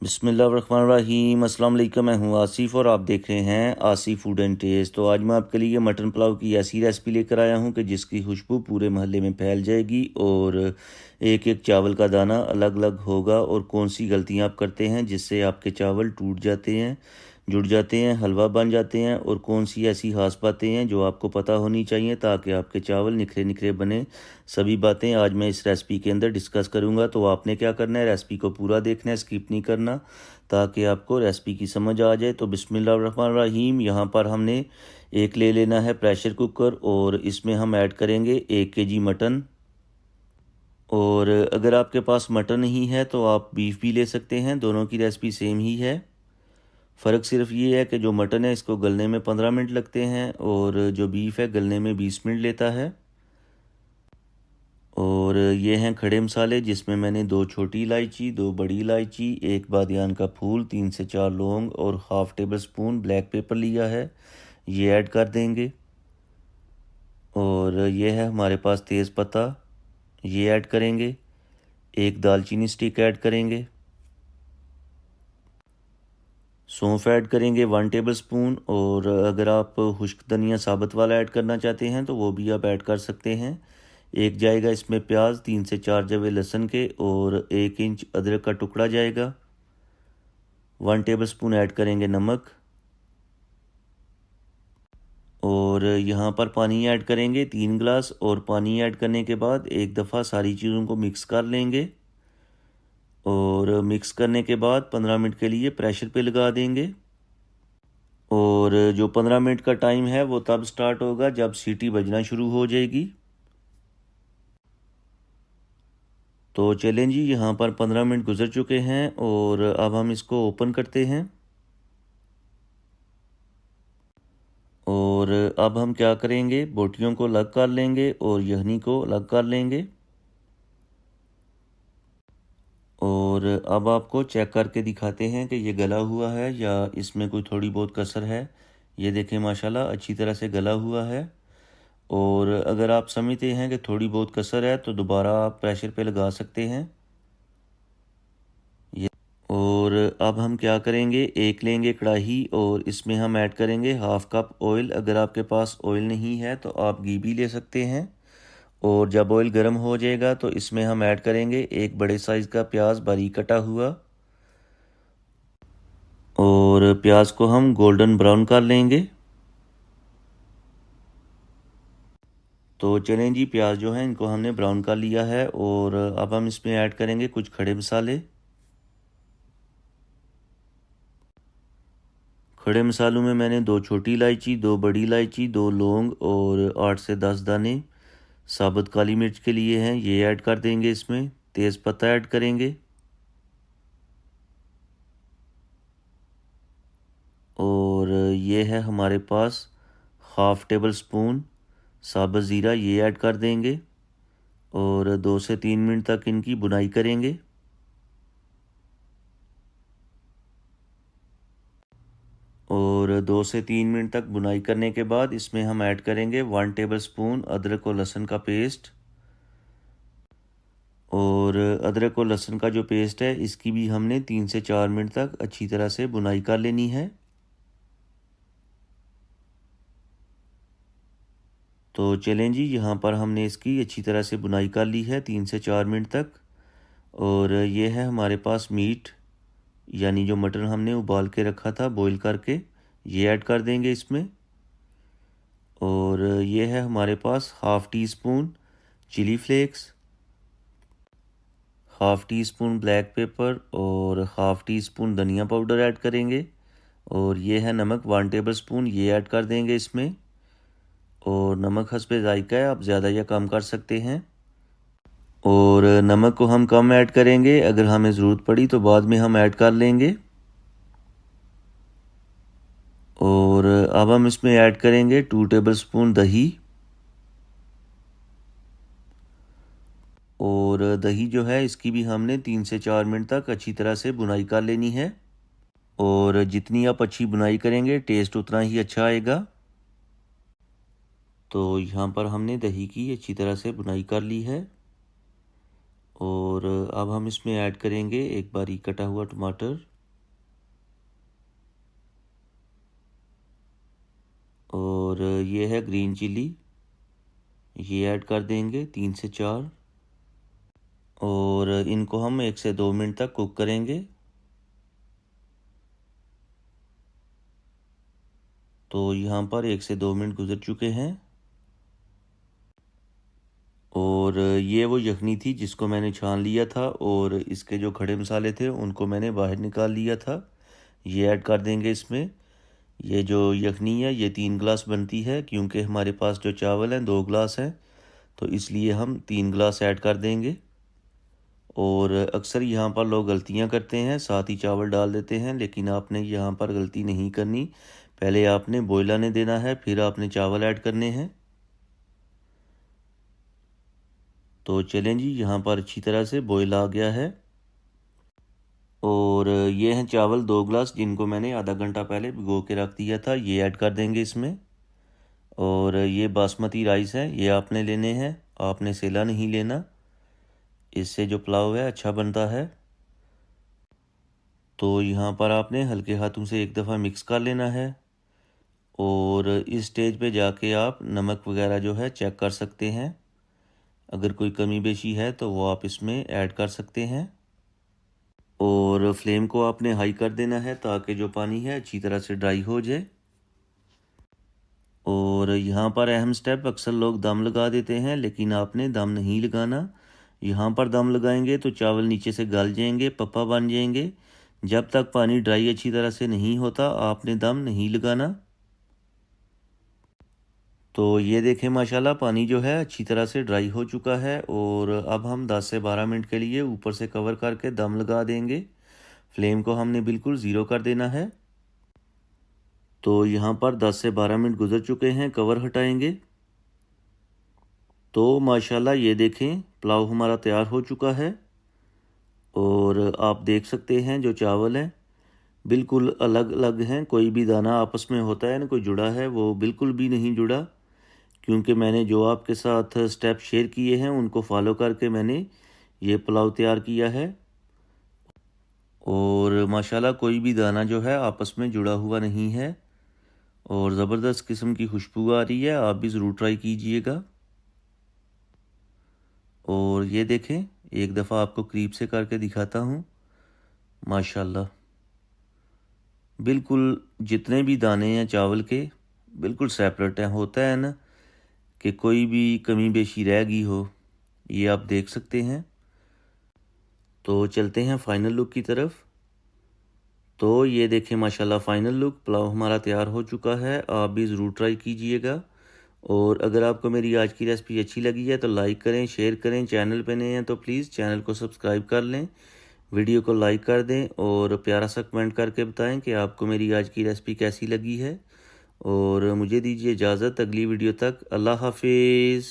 बिस्मिल्लाहिर्रहमानिर्रहीम। अस्सलाम वालेकुम। मैं हूँ आसिफ और आप देख रहे हैं आसिफ फूड एंड टेस्ट। तो आज मैं आपके लिए मटन पुलाव की ऐसी रेसिपी लेकर आया हूँ कि जिसकी खुशबू पूरे मोहल्ले में फैल जाएगी और एक एक चावल का दाना अलग अलग होगा। और कौन सी गलतियाँ आप करते हैं जिससे आपके चावल टूट जाते हैं, जुड़ जाते हैं, हलवा बन जाते हैं, और कौन सी ऐसी खास बातें हैं जो आपको पता होनी चाहिए ताकि आपके चावल निखरे निखरे बने। सभी बातें आज मैं इस रेसिपी के अंदर डिस्कस करूंगा। तो आपने क्या करना है, रेसिपी को पूरा देखना है, स्किप नहीं करना, ताकि आपको रेसिपी की समझ आ जाए। तो बिस्मिल्लाहिर्रहमानिर्रहीम। यहाँ पर हमने एक ले लेना है प्रेशर कुकर और इसमें हम ऐड करेंगे 1 kg मटन। और अगर आपके पास मटन नहीं है तो आप बीफ भी ले सकते हैं, दोनों की रेसिपी सेम ही है। फ़र्क सिर्फ ये है कि जो मटन है इसको गलने में 15 मिनट लगते हैं और जो बीफ है गलने में 20 मिनट लेता है। और ये हैं खड़े मसाले, जिसमें मैंने 2 छोटी इलायची, 2 बड़ी इलायची, 1 बादियान का फूल, 3 से 4 लौंग और half table spoon black paper लिया है, ये ऐड कर देंगे। और ये है हमारे पास तेज़ पत्ता, ये ऐड करेंगे। एक दालचीनी स्टिक ऐड करेंगे। सौंफ ऐड करेंगे 1 टेबल स्पून। और अगर आप खुश्क धनिया साबुत वाला ऐड करना चाहते हैं तो वो भी आप ऐड कर सकते हैं। एक जाएगा इसमें प्याज, 3 से 4 जवे लहसुन के, और 1 इंच अदरक का टुकड़ा जाएगा। 1 टेबल स्पून ऐड करेंगे नमक। और यहाँ पर पानी ऐड करेंगे 3 गिलास। और पानी ऐड करने के बाद एक दफ़ा सारी चीज़ों को मिक्स कर लेंगे। और मिक्स करने के बाद 15 मिनट के लिए प्रेशर पे लगा देंगे। और जो 15 मिनट का टाइम है वो तब स्टार्ट होगा जब सीटी बजना शुरू हो जाएगी। तो चलें जी, यहाँ पर 15 मिनट गुजर चुके हैं और अब हम इसको ओपन करते हैं। और अब हम क्या करेंगे, बोटियों को अलग कर लेंगे और यखनी को अलग कर लेंगे। और अब आपको चेक करके दिखाते हैं कि ये गला हुआ है या इसमें कोई थोड़ी बहुत कसर है। ये देखें, माशाल्लाह अच्छी तरह से गला हुआ है। और अगर आप समझते हैं कि थोड़ी बहुत कसर है तो दोबारा आप प्रेशर पे लगा सकते हैं। ये और अब हम क्या करेंगे, एक लेंगे कढ़ाई और इसमें हम ऐड करेंगे 1/2 कप ऑयल। अगर आपके पास ऑयल नहीं है तो आप घी भी ले सकते हैं। और जब ऑयल गर्म हो जाएगा तो इसमें हम ऐड करेंगे एक बड़े साइज़ का प्याज बारीक कटा हुआ। और प्याज को हम गोल्डन ब्राउन कर लेंगे। तो चलें जी, प्याज जो है इनको हमने ब्राउन कर लिया है। और अब हम इसमें ऐड करेंगे कुछ खड़े मसाले। खड़े मसालों में मैंने 2 छोटी इलायची, 2 बड़ी इलायची, 2 लौंग और 8 से 10 दाने साबुत काली मिर्च के लिए हैं, ये ऐड कर देंगे। इसमें तेज़ पत्ता ऐड करेंगे। और ये है हमारे पास 1/2 टेबल स्पून साबुत ज़ीरा, ये ऐड कर देंगे। और 2 से 3 मिनट तक इनकी भुनाई करेंगे। और 2 से 3 मिनट तक भुनाई करने के बाद इसमें हम ऐड करेंगे 1 टेबल स्पून अदरक और लहसुन का पेस्ट। और अदरक और लहसुन का जो पेस्ट है इसकी भी हमने 3 से 4 मिनट तक अच्छी तरह से भुनाई कर लेनी है। तो चलें जी, यहाँ पर हमने इसकी अच्छी तरह से भुनाई कर ली है 3 से 4 मिनट तक। और ये है हमारे पास मीट, यानी जो मटन हमने उबाल के रखा था बॉईल करके, ये ऐड कर देंगे इसमें। और ये है हमारे पास half teaspoon chili flakes, half teaspoon black pepper और हाफ़ टी स्पून धनिया पाउडर ऐड करेंगे। और ये है नमक 1 टेबल स्पून, ये ऐड कर देंगे इसमें। और नमक हस्बे ज़ायका है, आप ज़्यादा या कम कर सकते हैं। और नमक को हम कम ऐड करेंगे, अगर हमें ज़रूरत पड़ी तो बाद में हम ऐड कर लेंगे। और अब हम इसमें ऐड करेंगे 2 टेबल स्पून दही। और दही जो है इसकी भी हमने 3 से 4 मिनट तक अच्छी तरह से भुनाई कर लेनी है। और जितनी आप अच्छी बुनाई करेंगे टेस्ट उतना ही अच्छा आएगा। तो यहाँ पर हमने दही की अच्छी तरह से बुनाई कर ली है। और अब हम इसमें ऐड करेंगे एक बारीक कटा हुआ टमाटर। और ये है ग्रीन चिली, ये ऐड कर देंगे 3 से 4, और इनको हम 1 से 2 मिनट तक कुक करेंगे। तो यहाँ पर 1 से 2 मिनट गुजर चुके हैं और ये वो यखनी थी जिसको मैंने छान लिया था और इसके जो खड़े मसाले थे उनको मैंने बाहर निकाल लिया था। ये ऐड कर देंगे इसमें। ये जो यखनी है ये 3 गिलास बनती है, क्योंकि हमारे पास जो चावल हैं 2 गिलास हैं, तो इसलिए हम 3 गिलास ऐड कर देंगे। और अक्सर यहाँ पर लोग गलतियाँ करते हैं, साथ ही चावल डाल देते हैं, लेकिन आपने यहाँ पर गलती नहीं करनी। पहले आपने बॉयल आने देना है, फिर आपने चावल ऐड करने हैं। तो चलें जी, यहाँ पर अच्छी तरह से बॉयल आ गया है और ये हैं चावल 2 गिलास जिनको मैंने आधा घंटा पहले भिगो के रख दिया था, ये ऐड कर देंगे इसमें। और ये बासमती राइस है, ये आपने लेने हैं, आपने सेला नहीं लेना, इससे जो पुलाव है अच्छा बनता है। तो यहाँ पर आपने हल्के हाथों से एक दफ़ा मिक्स कर लेना है और इस स्टेज पे जाके आप नमक वगैरह जो है चेक कर सकते हैं। अगर कोई कमी बेशी है तो वो आप इसमें ऐड कर सकते हैं। और फ्लेम को आपने हाई कर देना है ताकि जो पानी है अच्छी तरह से ड्राई हो जाए। और यहाँ पर अहम स्टेप, अक्सर लोग दम लगा देते हैं लेकिन आपने दम नहीं लगाना। यहाँ पर दम लगाएंगे तो चावल नीचे से गल जाएंगे, पप्पा बन जाएंगे। जब तक पानी ड्राई अच्छी तरह से नहीं होता आपने दम नहीं लगाना। तो ये देखें माशाल्लाह पानी जो है अच्छी तरह से ड्राई हो चुका है और अब हम 10 से 12 मिनट के लिए ऊपर से कवर करके दम लगा देंगे। फ्लेम को हमने बिल्कुल ज़ीरो कर देना है। तो यहाँ पर 10 से 12 मिनट गुजर चुके हैं, कवर हटाएंगे। तो माशाल्लाह ये देखें पुलाव हमारा तैयार हो चुका है और आप देख सकते हैं जो चावल हैं बिल्कुल अलग अलग हैं, कोई भी दाना आपस में होता है ना कोई जुड़ा है, वो बिल्कुल भी नहीं जुड़ा, क्योंकि मैंने जो आपके साथ स्टेप शेयर किए हैं उनको फॉलो करके मैंने ये पुलाव तैयार किया है। और माशाल्लाह कोई भी दाना जो है आपस में जुड़ा हुआ नहीं है और ज़बरदस्त किस्म की खुशबू आ रही है, आप भी ज़रूर ट्राई कीजिएगा। और ये देखें, एक दफ़ा आपको करीब से करके दिखाता हूँ। माशाल्लाह बिल्कुल जितने भी दाने हैं चावल के बिल्कुल सेपरेट हैं। होता है ना कि कोई भी कमी बेशी रह गई हो, ये आप देख सकते हैं। तो चलते हैं फाइनल लुक की तरफ। तो ये देखें माशाल्लाह फाइनल लुक, पुलाव हमारा तैयार हो चुका है, आप भी ज़रूर ट्राई कीजिएगा। और अगर आपको मेरी आज की रेसिपी अच्छी लगी है तो लाइक करें, शेयर करें, चैनल पे नए हैं तो प्लीज़ चैनल को सब्सक्राइब कर लें, वीडियो को लाइक कर दें और प्यारा सा कमेंट करके बताएं कि आपको मेरी आज की रेसिपी कैसी लगी है। और मुझे दीजिए इजाज़त, अगली वीडियो तक अल्लाह हाफिज़।